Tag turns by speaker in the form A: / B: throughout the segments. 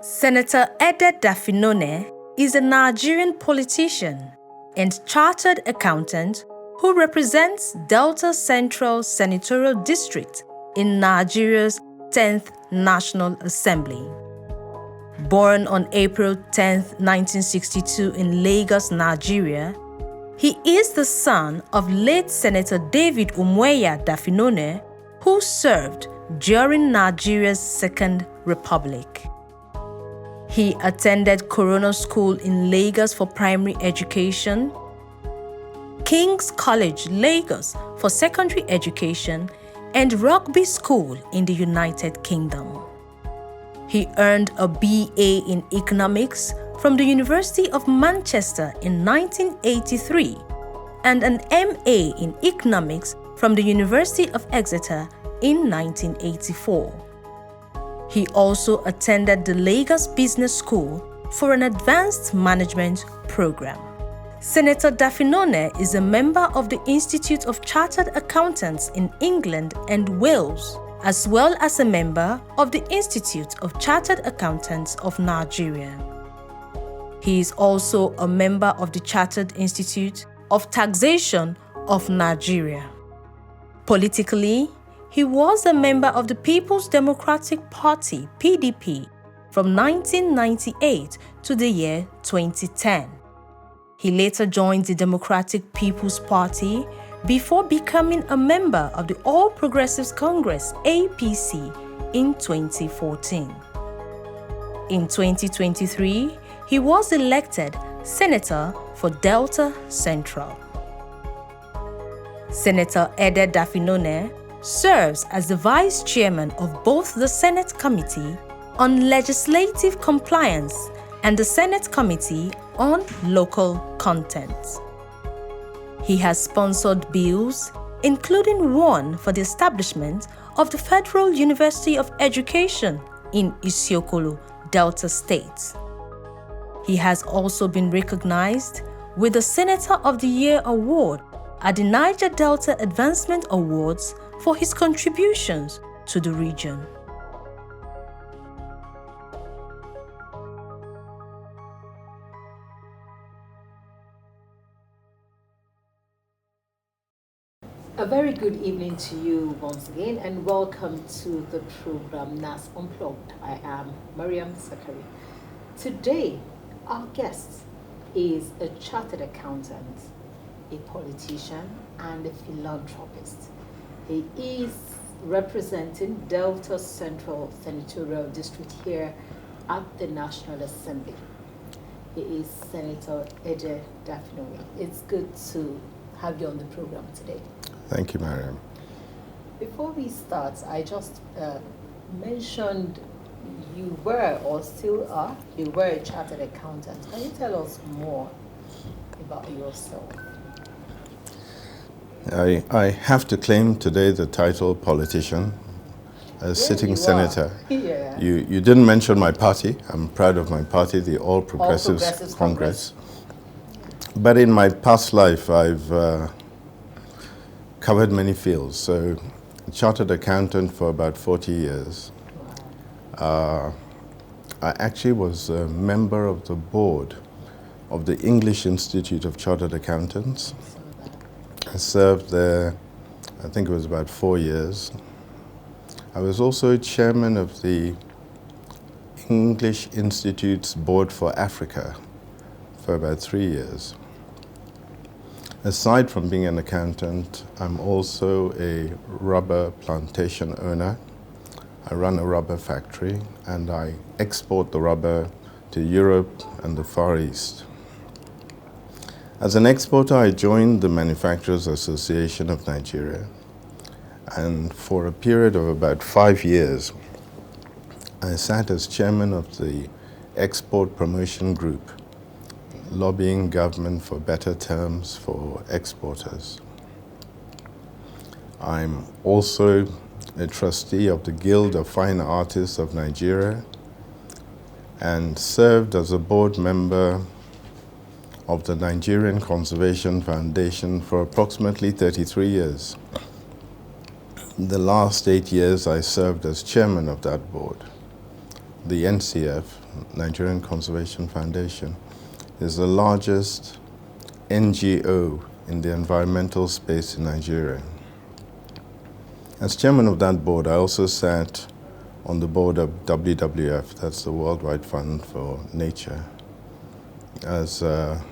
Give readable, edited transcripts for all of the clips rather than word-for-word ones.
A: Senator Ede Dafinone is a Nigerian politician and chartered accountant who represents Delta Central Senatorial District in Nigeria's 10th National Assembly. Born on April 10, 1962 in Lagos, Nigeria, he is the son of late Senator David Umueya Dafinone, who served during Nigeria's Second Republic. He attended Corona School in Lagos for primary education, King's College, Lagos for secondary education, and Rugby School in the United Kingdom. He earned a BA in Economics from the University of Manchester in 1983 and an MA in Economics from the University of Exeter in 1984. He also attended the Lagos Business School for an advanced management program. Senator Dafinone is a member of the Institute of Chartered Accountants in England and Wales, as well as a member of the Institute of Chartered Accountants of Nigeria. He is also a member of the Chartered Institute of Taxation of Nigeria. Politically, he was a member of the People's Democratic Party, PDP, from 1998 to the year 2010. He later joined the Democratic People's Party before becoming a member of the All Progressives Congress, APC, in 2014. In 2023, he was elected Senator for Delta Central. Senator Ede Dafinone serves as the Vice Chairman of both the Senate Committee on Legislative Compliance and the Senate Committee on Local Content. He has sponsored bills, including one for the establishment of the Federal University of Education in Isiokolo, Delta State. He has also been recognized with the Senator of the Year Award at the Niger Delta Advancement Awards for his contributions to the region.
B: A very good evening to you once again, and welcome to the program NASS Unplugged. I am Mariam Sakari. Today, our guest is a chartered accountant, a politician, and a philanthropist. He is representing Delta Central Senatorial District here at the National Assembly. He is Senator Ede Dafinone. It's good to have you on the program today.
C: Thank you, Mariam.
B: Before we start, I just mentioned you were, or still are, you were a chartered accountant. Can you tell us more about yourself?
C: I have to claim today the title politician as sitting senator.
B: Yeah.
C: You didn't mention my party. I'm proud of my party, the All Progressives Congress. But in my past life, I've covered many fields. So, chartered accountant for about 40 years. I actually was a member of the board of the English Institute of Chartered Accountants. I served there, I think it was about 4 years. I was also chairman of the English Institute's Board for Africa for about 3 years. Aside from being an accountant, I'm also a rubber plantation owner. I run a rubber factory and I export the rubber to Europe and the Far East. As an exporter, I joined the Manufacturers Association of Nigeria, and for a period of about 5 years, I sat as chairman of the Export Promotion Group, lobbying government for better terms for exporters. I'm also a trustee of the Guild of Fine Artists of Nigeria and served as a board member of the Nigerian Conservation Foundation for approximately 33 years. The last 8 years I served as chairman of that board. the NCF, Nigerian Conservation Foundation, is the largest NGO in the environmental space in Nigeria. As chairman of that board, I also sat on the board of WWF, that's the Worldwide Fund for Nature. As a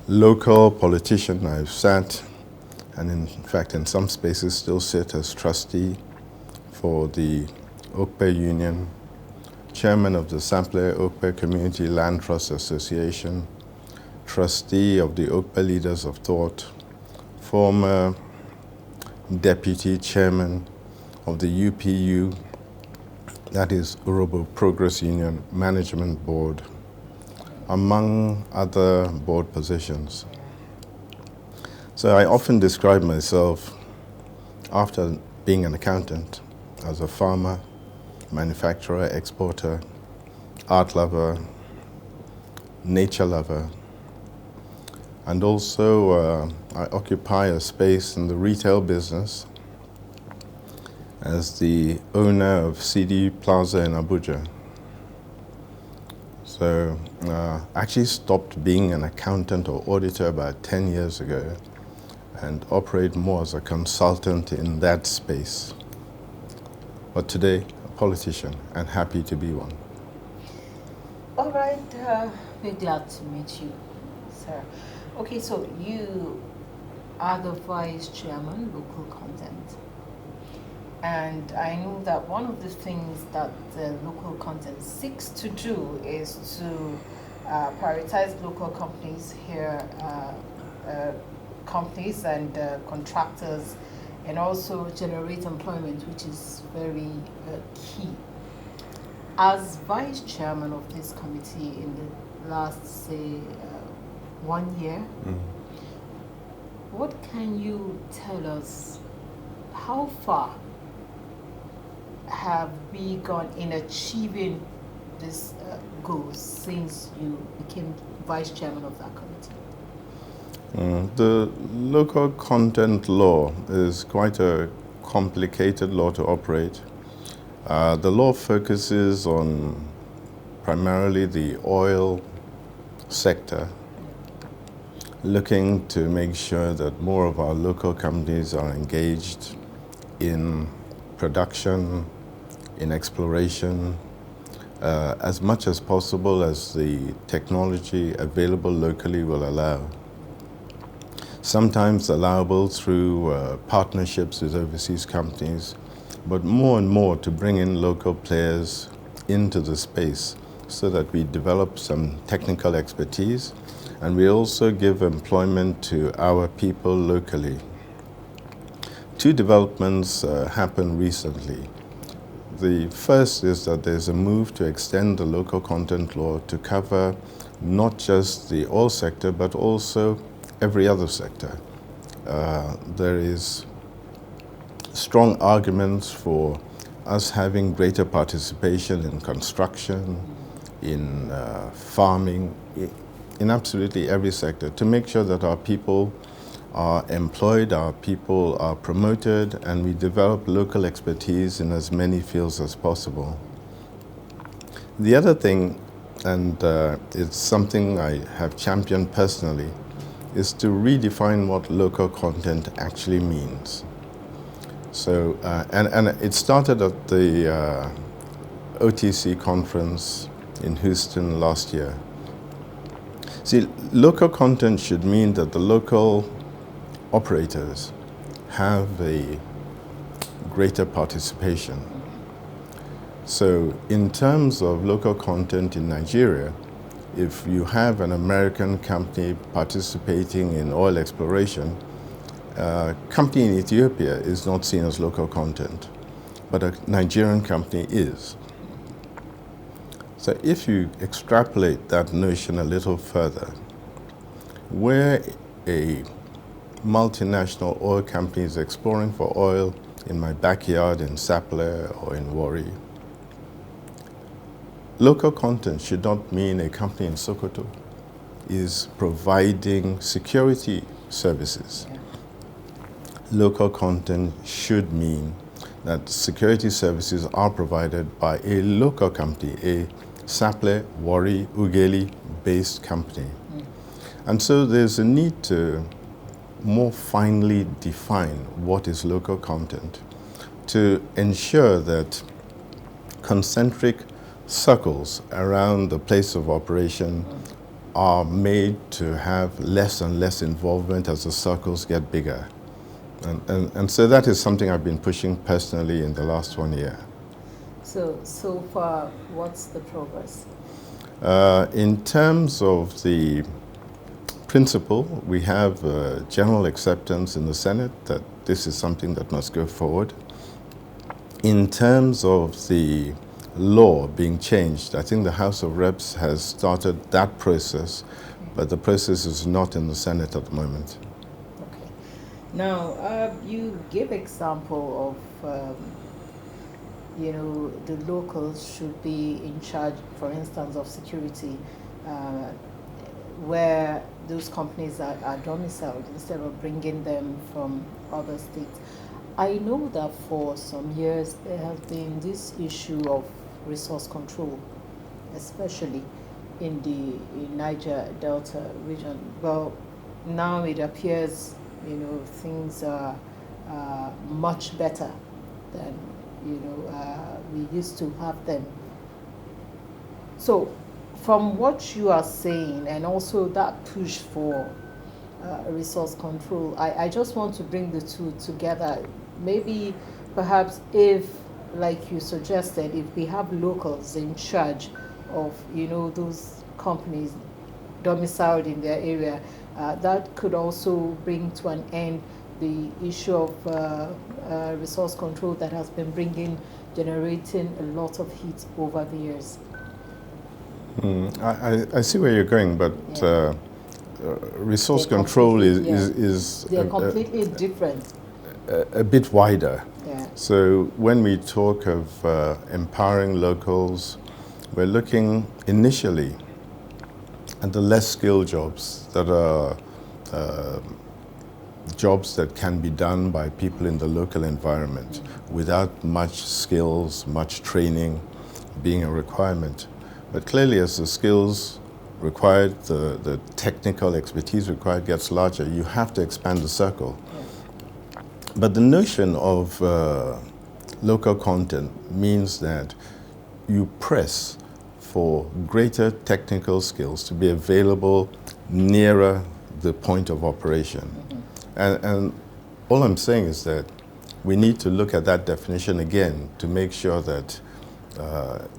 C: local politician, I've sat, and in fact in some spaces still sit as trustee for the Okpe Union, chairman of the Sample Okpe Community Land Trust Association, trustee of the Okpe Leaders of Thought, former deputy chairman of the UPU, that is Urobo Progress Union Management Board, among other board positions. So I often describe myself, after being an accountant, as a farmer, manufacturer, exporter, art lover, nature lover, and also I occupy a space in the retail business as the owner of CD Plaza in Abuja. So I actually stopped being an accountant or auditor about 10 years ago and operate more as a consultant in that space. But today, a politician, and happy to be one.
B: All right, we're glad to meet you, sir. Okay, so you are the vice chairman, local content. And I know that one of the things that the local content seeks to do is to prioritize local companies here, companies and contractors, and also generate employment, which is very key. As vice chairman of this committee in the last, say, 1 year, what can you tell us? How far have we gone in achieving this goal since you became vice chairman of that committee?
C: The local content law is quite a complicated law to operate. The law focuses on primarily the oil sector, looking to make sure that more of our local companies are engaged in production, in exploration, as much as possible as the technology available locally will allow. Sometimes allowable through partnerships with overseas companies, but more and more to bring in local players into the space so that we develop some technical expertise and we also give employment to our people locally. Two developments happened recently. The first is that there's a move to extend the local content law to cover not just the oil sector, but also every other sector. There is strong arguments for us having greater participation in construction, in farming, in absolutely every sector, to make sure that our people are employed, our people are promoted, and we develop local expertise in as many fields as possible. The other thing, and it's something I have championed personally, is to redefine what local content actually means. So, and it started at the OTC conference in Houston last year. See, local content should mean that the local operators have a greater participation. So in terms of local content in Nigeria, if you have an American company participating in oil exploration, a company in Ethiopia is not seen as local content, but a Nigerian company is. So if you extrapolate that notion a little further, where a multinational oil company is exploring for oil in my backyard in Sapele or in Warri, local content should not mean a company in Sokoto is providing security services. Local content should mean that security services are provided by a local company, a Saple, Warri, Ughelli-based company. And so there's a need to more finely define what is local content to ensure that concentric circles around the place of operation are made to have less and less involvement as the circles get bigger. And so that is something I've been pushing personally in the last 1 year.
B: So far, what's the progress?
C: In terms of the principle, we have general acceptance in the Senate that this is something that must go forward. In terms of the law being changed, I think the House of Reps has started that process, but the process is not in the Senate at the moment.
B: Okay. Now, you give example of, the locals should be in charge, for instance, of security, where those companies are domiciled instead of bringing them from other states. I know that for some years there has been this issue of resource control, especially in the Niger Delta region. Well, now it appears, things are much better than, we used to have them. So, from what you are saying, and also that push for resource control, I just want to bring the two together. Maybe, perhaps, if, like you suggested, if we have locals in charge of, those companies domiciled in their area, that could also bring to an end the issue of resource control that has been generating a lot of heat over the years.
C: I see where you're going, but resource control is
B: they're completely different.
C: A bit wider.
B: Yeah.
C: So when we talk of empowering locals, we're looking initially at the less skilled jobs that are jobs that can be done by people in the local environment without much skills, much training being a requirement. But clearly, as the skills required, the technical expertise required gets larger, you have to expand the circle.
B: Yeah.
C: But the notion of local content means that you press for greater technical skills to be available nearer the point of operation. And all I'm saying is that we need to look at that definition again to make sure that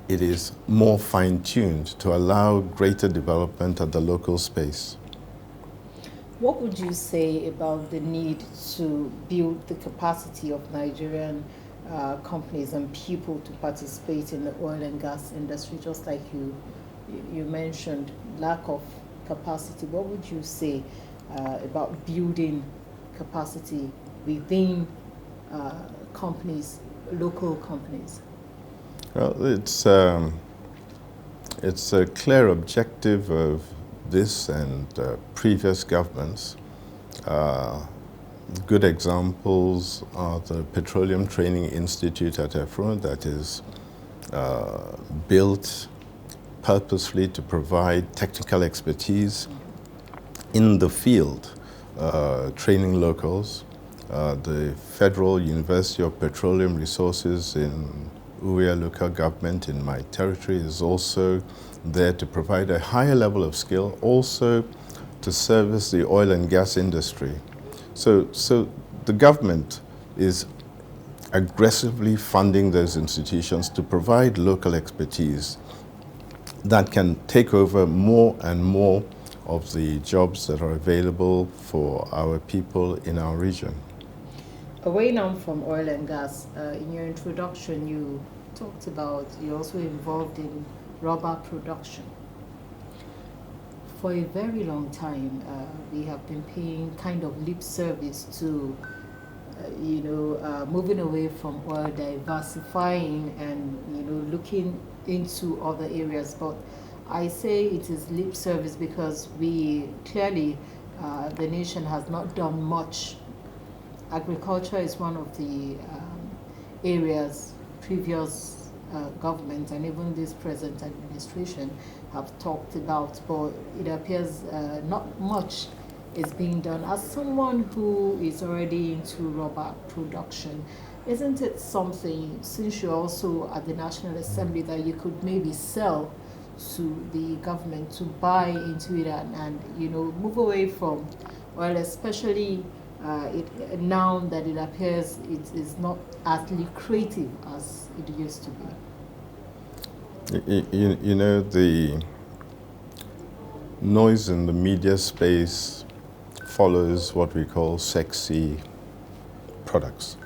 C: it is more fine-tuned to allow greater development at the local space.
B: What would you say about the need to build the capacity of Nigerian companies and people to participate in the oil and gas industry, just like you mentioned, lack of capacity? What would you say about building capacity within companies, local companies?
C: Well, it's a clear objective of this and previous governments. Good examples are the Petroleum Training Institute at Efron that is built purposefully to provide technical expertise in the field, training locals. The Federal University of Petroleum Resources in Uria local government in my territory is also there to provide a higher level of skill, also to service the oil and gas industry. So the government is aggressively funding those institutions to provide local expertise that can take over more and more of the jobs that are available for our people in our region.
B: Away now from oil and gas, in your introduction you talked about you're also involved in rubber production. For a very long time, we have been paying kind of lip service to, moving away from oil, diversifying and, looking into other areas. But I say it is lip service because we clearly, the nation has not done much. Agriculture is one of the areas previous government and even this present administration have talked about, but it appears not much is being done. As someone who is already into rubber production, isn't it something, since you're also at the National Assembly, that you could maybe sell to the government to buy into it and move away from oil, especially now that it appears it is not as lucrative as it used to be?
C: The noise in the media space follows what we call sexy products.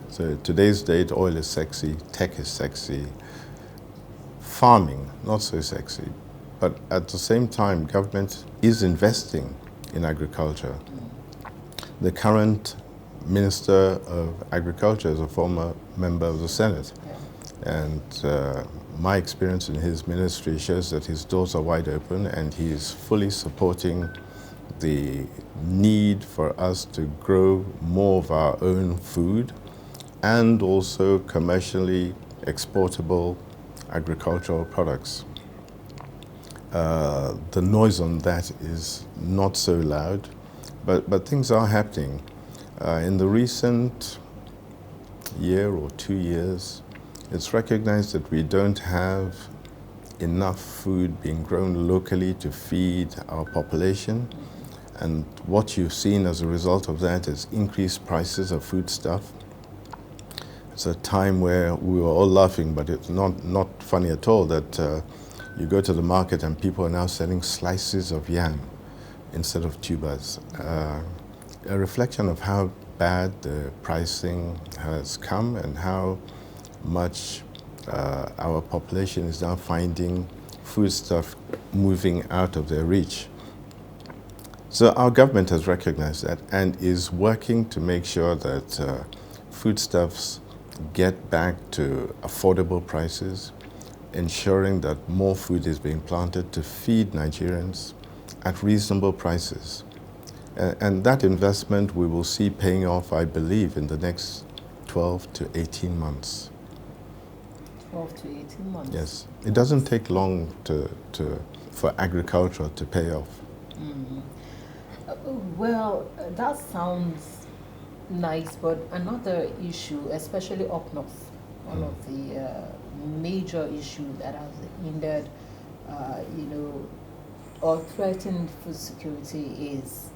C: So today's date, oil is sexy, tech is sexy, farming, not so sexy. But at the same time, government is investing in agriculture. The current Minister of Agriculture is a former member of the Senate. And my experience in his ministry shows that his doors are wide open and he is fully supporting the need for us to grow more of our own food and also commercially exportable agricultural products. The noise on that is not so loud, but things are happening. In the recent year or 2 years, it's recognized that we don't have enough food being grown locally to feed our population. And what you've seen as a result of that is increased prices of foodstuff. It's a time where we were all laughing, but it's not funny at all that you go to the market and people are now selling slices of yam instead of tubers. A reflection of how bad the pricing has come and how much our population is now finding foodstuff moving out of their reach. So our government has recognized that and is working to make sure that foodstuffs get back to affordable prices, ensuring that more food is being planted to feed Nigerians at reasonable prices. And that investment we will see paying off, I believe, in the next 12 to 18 months.
B: 12 to 18 months?
C: Yes. It doesn't take long for agriculture to pay off.
B: Mm-hmm. Well, that sounds nice, but another issue, especially up north, one of the major issues that has hindered, or threatened food security is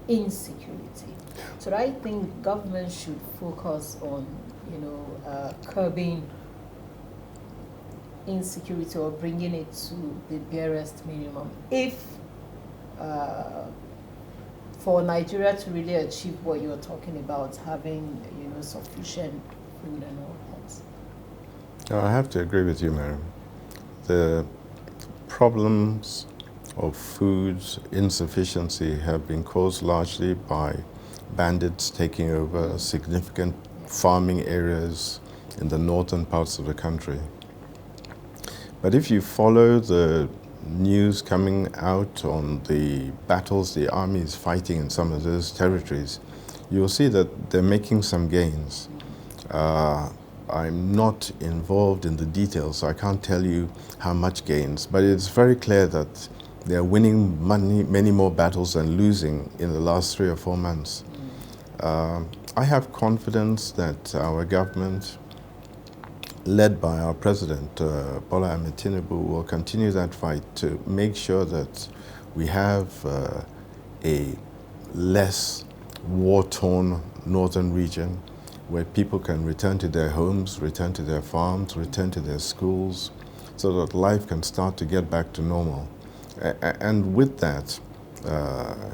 B: insecurity. So I think government should focus on, curbing insecurity or bringing it to the barest minimum. If for Nigeria to really achieve what you're talking about, having sufficient food and all that.
C: I have to agree with you, Miriam. The problems of food insufficiency have been caused largely by bandits taking over significant farming areas in the northern parts of the country. But if you follow the news coming out on the battles the army is fighting in some of those territories, you'll see that they're making some gains. I'm not involved in the details, so I can't tell you how much gains, but it's very clear that they're winning many more battles than losing in the last 3 or 4 months. I have confidence that our government, led by our President, Bola Ahmed Tinubu, will continue that fight to make sure that we have a less war-torn northern region where people can return to their homes, return to their farms, return to their schools, so that life can start to get back to normal. And with that,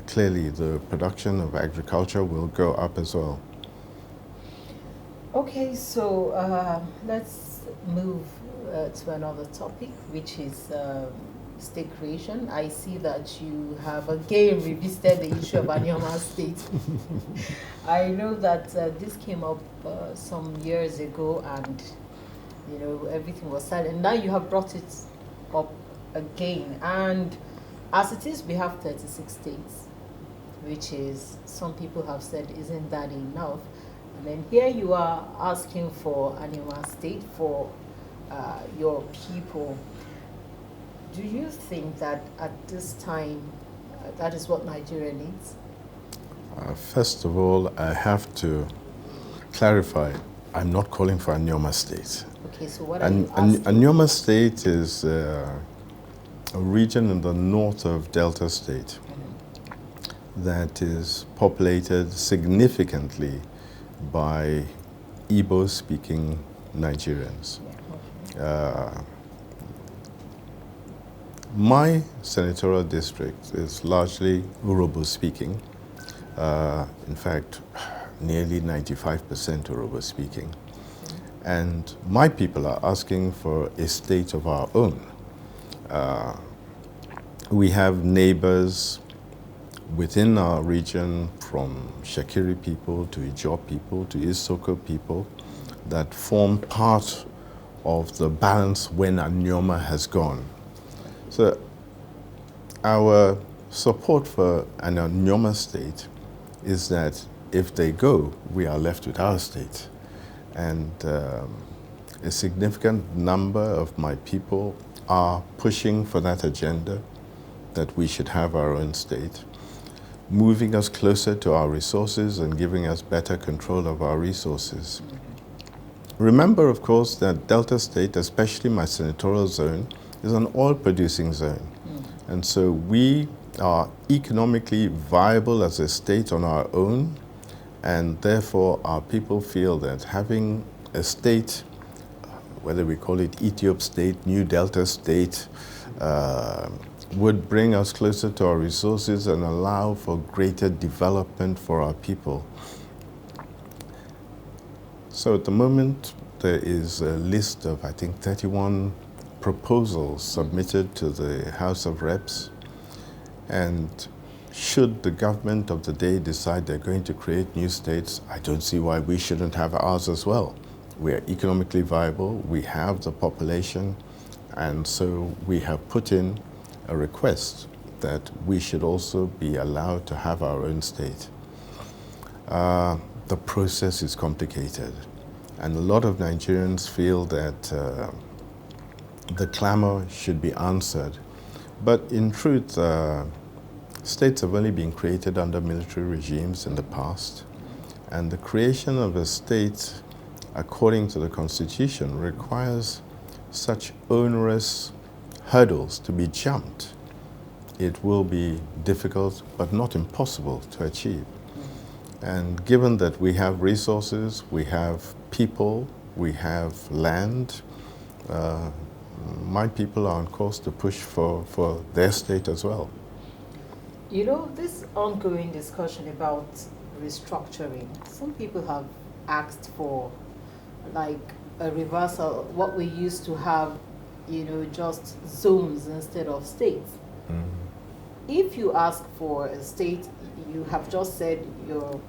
C: clearly the production of agriculture will go up as well.
B: Okay, so let's move to another topic, which is state creation. I see that you have again revisited the issue of Anioma State. I know that this came up some years ago, and everything was silent. Now you have brought it up again, and as it is, we have 36 states, which is, some people have said, isn't that enough? And then here you are asking for a Anioma state for your people. Do you think that at this time that is what Nigeria needs?
C: First of all, I have to clarify, I'm not calling for a Anioma state.
B: Okay, so what are you asking?
C: Anioma state is a region in the north of Delta State that is populated significantly by Igbo-speaking Nigerians. My senatorial district is largely Urhobo-speaking. In fact, nearly 95% Urhobo-speaking. And my people are asking for a state of our own. We have neighbors within our region, from Shekiri people to Ijaw people to Isoko people, that form part of the balance when Anioma has gone. So our support for an Anioma state is that if they go, we are left with our state. And a significant number of my people are pushing for that agenda, that we should have our own state, moving us closer to our resources and giving us better control of our resources. Remember, of course, that Delta State, especially my senatorial zone, is an oil-producing zone. And so we are economically viable as a state on our own, and therefore our people feel that having a state, whether we call it Ethiop State, New Delta State, would bring us closer to our resources and allow for greater development for our people. So at the moment, there is a list of, I think, 31 proposals submitted to the House of Reps. And should the government of the day decide they're going to create new states, I don't see why we shouldn't have ours as well. We are economically viable, we have the population, and so we have put in a request that we should also be allowed to have our own state. The process is complicated, and a lot of Nigerians feel that the clamor should be answered. But in truth, states have only been created under military regimes in the past, and the creation of a state, according to the Constitution, requires such onerous hurdles to be jumped. It will be difficult, but not impossible to achieve. And given that we have resources, we have people, we have land, my people are on course to push for their state as well.
B: You know, this ongoing discussion about restructuring, some people have asked for like a reversal, what we used to have, you know, just zones instead of states. If you ask for a state, you have just said you're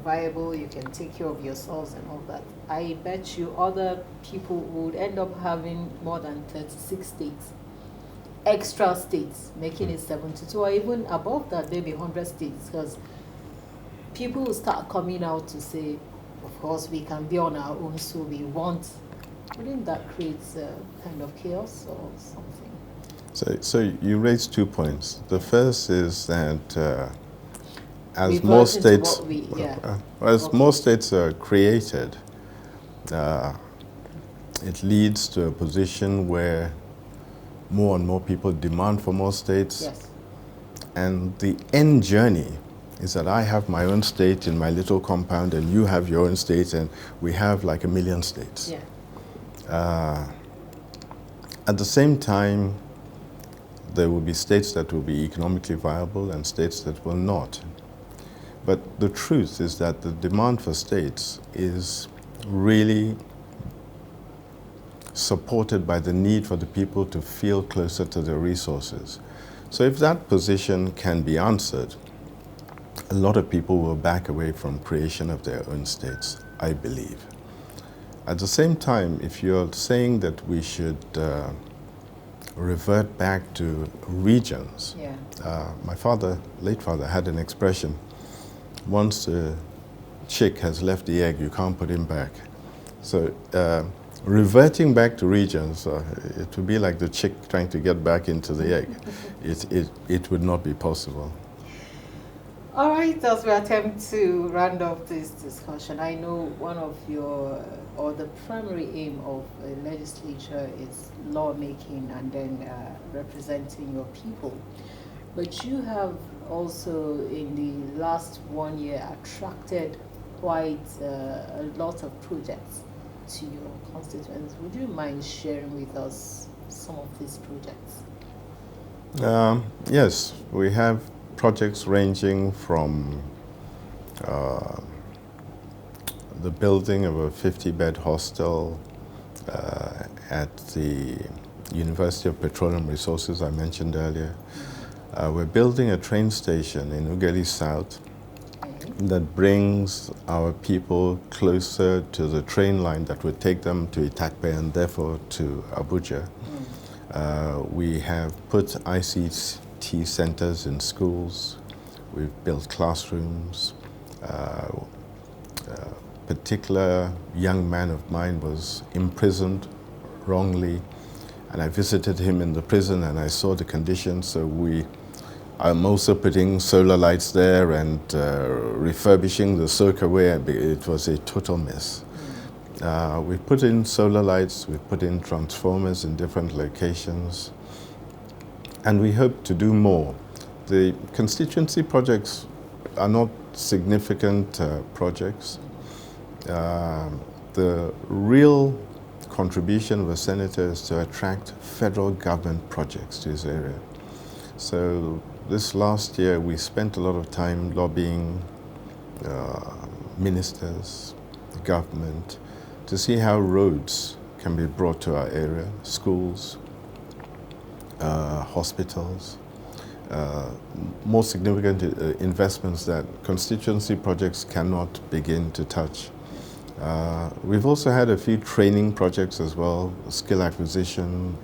B: viable, you can take care of yourselves and all that. I bet you other people would end up having more than 36 states, extra states, making it 72, or even above that, maybe 100 states, because people will start coming out to say, of course, we can be on our own, so we want. Wouldn't that create a kind of chaos or something?
C: So you raised 2 points. The first is that as
B: Reverting
C: more states are created, it leads to a position where more and more people demand for more states.
B: Yes.
C: And the end journey is that I have my own state in my little compound and you have your own state, and we have like 1 million states.
B: Yeah.
C: At the same time, there will be states that will be economically viable and states that will not. But the truth is that the demand for states is really supported by the need for the people to feel closer to their resources. So if that position can be answered, a lot of people will back away from creation of their own states, I believe. At the same time, if you're saying that we should revert back to regions,
B: Yeah.
C: my father, late father, had an expression, once chick has left the egg, you can't put him back. So reverting back to regions, it would be like the chick trying to get back into the egg. It would not be possible.
B: All right, as we attempt to round off this discussion, I know one of your, or the primary aim of a legislature is lawmaking and then representing your people. But you have also, in the last 1 year, attracted quite a lot of projects to your constituents. Would you mind sharing with us some of these projects?
C: Yes, we have projects ranging from the building of a 50-bed hostel at the University of Petroleum Resources I mentioned earlier. We're building a train station in Ughelli South that brings our people closer to the train line that would take them to Itakpe and therefore to Abuja. We have put ICT centers in schools. We've built classrooms. A particular young man of mine was imprisoned wrongly, and I visited him in the prison and I saw the conditions. So I'm also putting solar lights there and refurbishing the soakaway. It was a total mess. We put in solar lights, we put in transformers in different locations, and we hope to do more. The constituency projects are not significant projects. The real contribution of a senator is to attract federal government projects to his area. So this last year we spent a lot of time lobbying ministers, the government, to see how roads can be brought to our area, schools, hospitals, more significant investments that constituency projects cannot begin to touch. We've also had a few training projects as well, skill acquisition,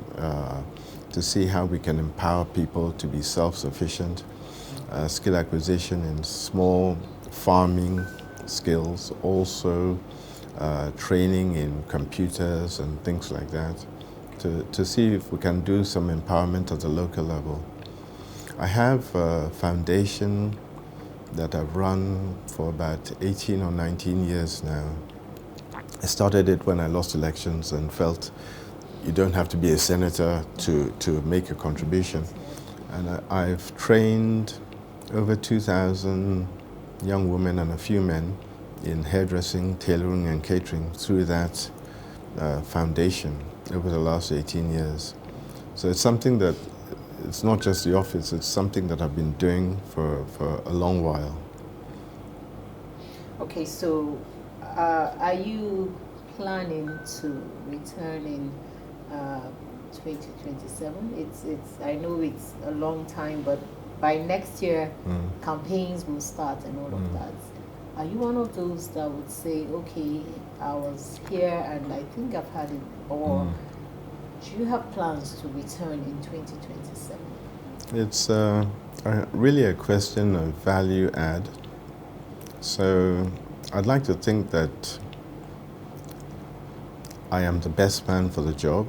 C: to see how we can empower people to be self-sufficient, skill acquisition in small farming skills, also training in computers and things like that, to see if we can do some empowerment at the local level. I have a foundation that I've run for about 18 or 19 years now. I started it when I lost elections and felt you don't have to be a senator to make a contribution. And I've trained over 2,000 young women and a few men in hairdressing, tailoring and catering through that foundation over the last 18 years. So it's something that, it's not just the office, it's something that I've been doing for a long while. Okay,
B: so are you planning to return in 2027? I know it's a long time, but by next year, campaigns will start and all of that. Are you one of those that would say, okay, I was here and I think I've had it, or do you have plans to return in 2027?
C: It's really a question of value add. So I'd like to think that I am the best man for the job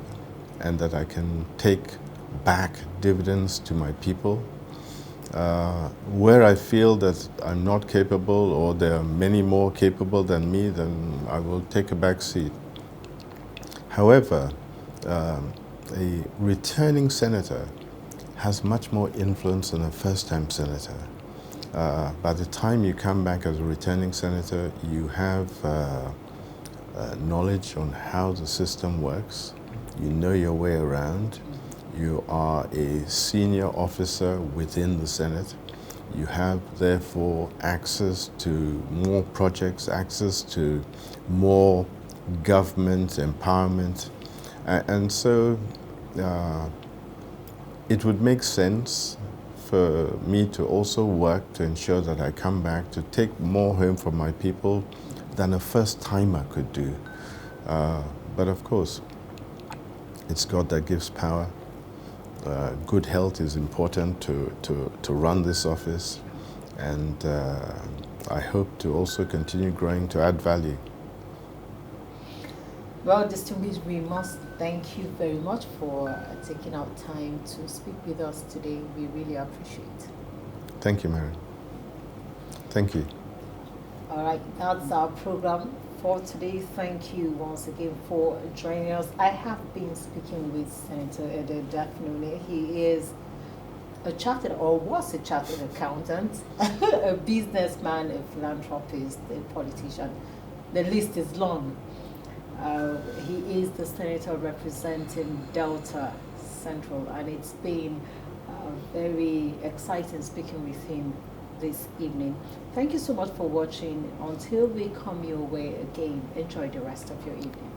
C: and that I can take back dividends to my people. Where I feel that I'm not capable or there are many more capable than me, then I will take a back seat. However, a returning senator has much more influence than a first-time senator. By the time you come back as a returning senator, you have knowledge on how the system works. You know your way around. You are a senior officer within the Senate. You have, therefore, access to more projects, access to more government empowerment. And so it would make sense for me to also work to ensure that I come back to take more home for my people than a first-timer could do. But of course, it's God that gives power. Good health is important to run this office, and I hope to also continue growing to add value.
B: Well, distinguished, we must thank you very much for taking out time to speak with us today. We really appreciate it.
C: Thank you, Mary. Thank you.
B: All right, that's our program for today. Thank you once again for joining us. I have been speaking with Senator Ede Dafinone. He is a chartered, or was a chartered accountant, a businessman, a philanthropist, a politician. The list is long. He is the senator representing Delta Central, and it's been very exciting speaking with him this evening. Thank you so much for watching. Until we come your way again, enjoy the rest of your evening.